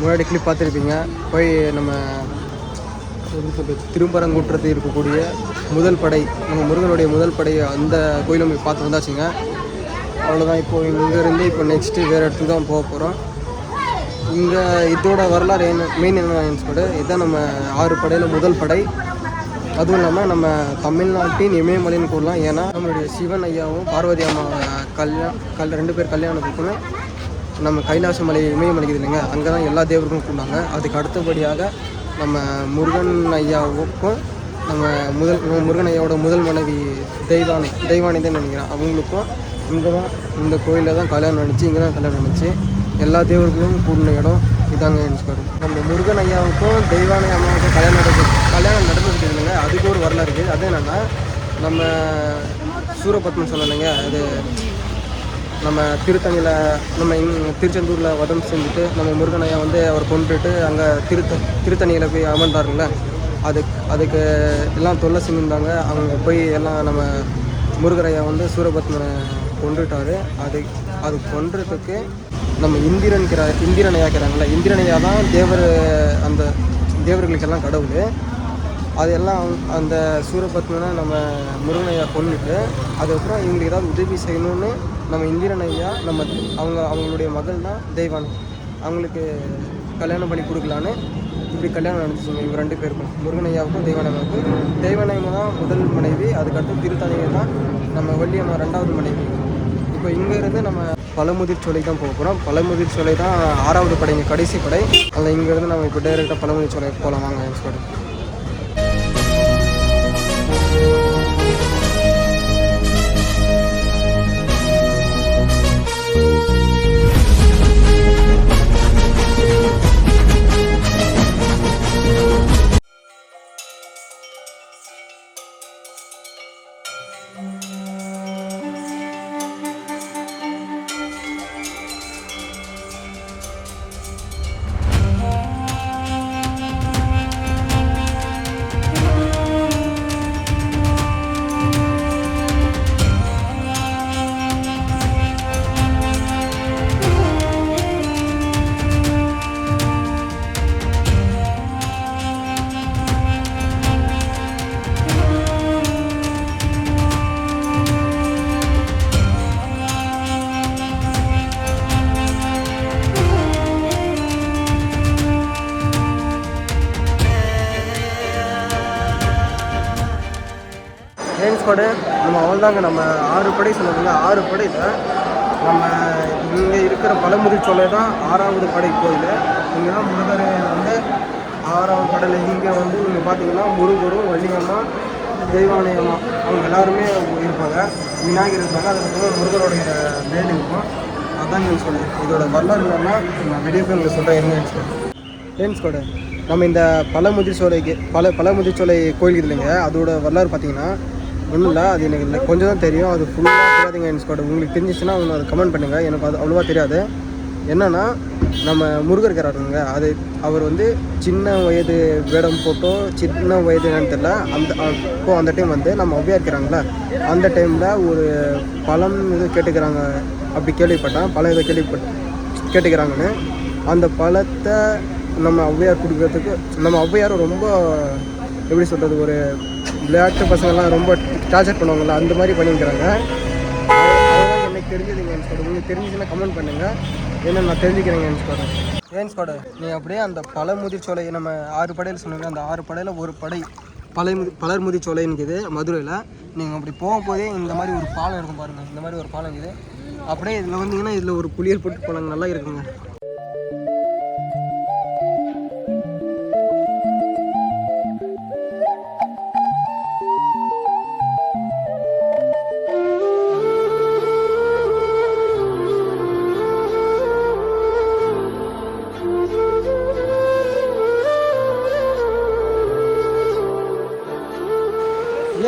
முன்னாடி கிளிப் பார்த்துருப்பீங்க. போய் நம்ம திருப்பரங்குன்றத்தில் இருக்கக்கூடிய முதல் படை, நம்ம முருகனுடைய முதல் படை, அந்த கோயிலும் போய் பார்த்து வந்தாச்சுங்க. அவ்வளோதான். இப்போது இங்கேருந்து இப்போ நெக்ஸ்ட்டு வேறு இடத்துக்கு தான் போக போகிறோம். இங்கே இதோட வரலாறு மெயின் என்னன்னு சொல்லிட்டு, இதுதான் நம்ம 6 படையில் முதல் படை. அதுவும் இல்லாமல் நம்ம தமிழ்நாட்டின் இமயமலைன்னு கூடலாம். ஏன்னா நம்மளுடைய சிவன் ஐயாவும் பார்வதி அம்மா ரெண்டு பேர் கல்யாணத்துக்குன்னு நம்ம கைலாச மலை இமயமலைக்குது இல்லைங்க, அங்கே தான் எல்லா தேவர்களும் கூடாங்க. அதுக்கு அடுத்தபடியாக நம்ம முருகன் ஐயாவுக்கும் நம்ம முருகன் ஐயாவோட முதல் மனைவி தெய்வானி தான் நினைக்கிறேன், அவங்களுக்கும் இங்கே தான், இந்த கோயிலில் தான் கல்யாணம் நடந்துச்சு. இங்கே தான் கல்யாணம் நடந்துச்சு. எல்லா தேவர்களும் கூடின இடம் இதாங்க சொல்கிறோம். நம்ம முருகன் ஐயாவுக்கும் தெய்வானை அம்மாவுக்கும் கல்யாணம் நடந்துக்கிட்டு இல்லைங்க. அதுக்கு ஒரு வரலாறு இருக்குது. அது என்னென்னா, நம்ம சூரபத்மன் சொன்னலைங்க, அது நம்ம திருத்தணியில் நம்ம திருச்செந்தூரில் வதம் செஞ்சுட்டு நம்ம முருகன் ஐயா வந்து அவர் கொண்டுட்டு அங்கே திருத்தணியில் போய் அமர்ந்தாருங்கள, அதுக்கு எல்லாம் தொல்லை செஞ்சுருந்தாங்க. அவங்க போய் எல்லாம் நம்ம முருகரையா வந்து சூரபத்மனை கொண்டுட்டார். அது கொன்றதுக்கு நம்ம இந்திரன் ஐயாக்கிறாங்களே, இந்திரன் ஐயா தான் அந்த தேவர்களுக்கெல்லாம் கடவுள். அதெல்லாம் அந்த சூரபத்மனை நம்ம முருகன் ஐயா கொண்டுட்டு, அதுக்கப்புறம் இவங்களுக்கு ஏதாவது உதவி செய்யணும்னு நம்ம இந்திரன் ஐயா அவங்களுடைய மகள் தான் தெய்வானி, அவங்களுக்கு கல்யாணம் பண்ணி கொடுக்கலான்னு இப்படி கல்யாணம் நடந்துச்சுங்க. இவங்க 2 பேருக்கும், முருகன் ஐயாவுக்கும் தெய்வானை அம்மா தான் முதல் மனைவி. அதுக்கடுத்து திருத்தணியை தான் நம்ம வள்ளியம்மா 2வது மனைவி. இப்போ இங்கேருந்து நம்ம பழமுதிர் சோலை தான் போக போகிறோம். பழமுதிர் சோலை தான் 6வது படைங்க, கடைசி படை. அதில் இங்கேருந்து நம்ம இப்போ டைரெக்டாக பழமுதிர் சோலை போகலாம் வாங்க சொல்லிட்டு. நம்ம அவ்வளோதாங்க. நம்ம 6 படை சொன்னோம்ல, 6 படையில் நம்ம இங்கே இருக்கிற பழமுதிர் சோலை தான் 6வது படை கோயில். இங்கே தான் முருகர் வந்து 6வது படையில். இங்கே வந்து நீங்கள் பார்த்தீங்கன்னா முருகரும் வள்ளியம்மா தெய்வானை அம்மா அவங்க எல்லாருமே இருப்பாங்க. விநாயகர் இருப்பாங்க. அதுக்கப்புறம் முருகருடைய வேல் இருக்கும். அதான் நீங்கள் சொல்லுங்கள். இதோட வரலாறு இல்லாமல் நான் வெளியே போய் உங்களுக்கு சொல்கிறேன். என்ன ஃப்ரெண்ட்ஸ் கூட நம்ம இந்த பழமுதிர் சோலை கோயில் இல்லைங்க, அதோட வரலாறு பார்த்தீங்கன்னா ஒன்றும் இல்லை. அது எனக்கு இல்லை, கொஞ்சம் தான் தெரியும். அது ஃபுல்லாக தெரியாதுங்க என் ஸ்குவாட். உங்களுக்கு தெரிஞ்சிச்சுன்னா அவங்க அதை கமெண்ட் பண்ணுங்கள். எனக்கு அது அவ்வளோவா தெரியாது. என்னென்னா, நம்ம முருகர் இருக்கிறாருங்க, அவர் வந்து சின்ன வயது வேடம் போட்டோ, சின்ன வயது என்னன்னு தெரியல, அந்த டைம் வந்து நம்ம ஒவ்வையாக இருக்கிறாங்களே, அந்த டைமில் ஒரு பழம் இது கேட்டுக்கிறாங்க. அப்படி கேள்விப்பட்டேன். பழம் இதை கேட்டுக்கிறாங்கன்னு. அந்த பழத்தை நம்ம ஒவ்வையார் கொடுக்கறதுக்கு, நம்ம ஒவ்வையாரும் ரொம்ப எப்படி சொல்கிறது, ஒரு விளையாட்டு பசங்கள்லாம் ரொம்ப டார்ச்சர் பண்ணுவாங்கள்ல, அந்த மாதிரி பண்ணிக்கிறாங்க. அதெல்லாம் எனக்கு தெரிஞ்சதுங்க என் ஸ்குவாட். உங்களுக்கு தெரிஞ்சுன்னா கமெண்ட் பண்ணுங்கள். ஏன்னா நான் தெரிஞ்சுக்கிறேங்க என் ஸ்குவாட். நீங்கள் அப்படியே அந்த பழமுதிர் சோலை நம்ம 6 படையில் சொன்னீங்க, அந்த 6 படையில் ஒரு படை பலர்முதிர் சோலைன்னுக்குது மதுரையில். நீங்கள் அப்படி போகும்போதே இந்த மாதிரி ஒரு பாலம் இருக்கும் பாருங்கள். இந்த மாதிரி ஒரு பாலம் இருக்குது. அப்படியே இதில் வந்தீங்கன்னா இதில் ஒரு குளியல் போட்டு போனாங்க, நல்லா இருக்குங்க.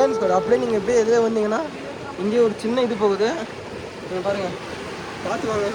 ஏன்னு சார் அப்படியே நீங்கள் எப்படியே எதில் வந்தீங்கன்னா இங்கே ஒரு சின்ன இது போகுது, நீங்கள் பாருங்கள், பார்த்து வாங்க.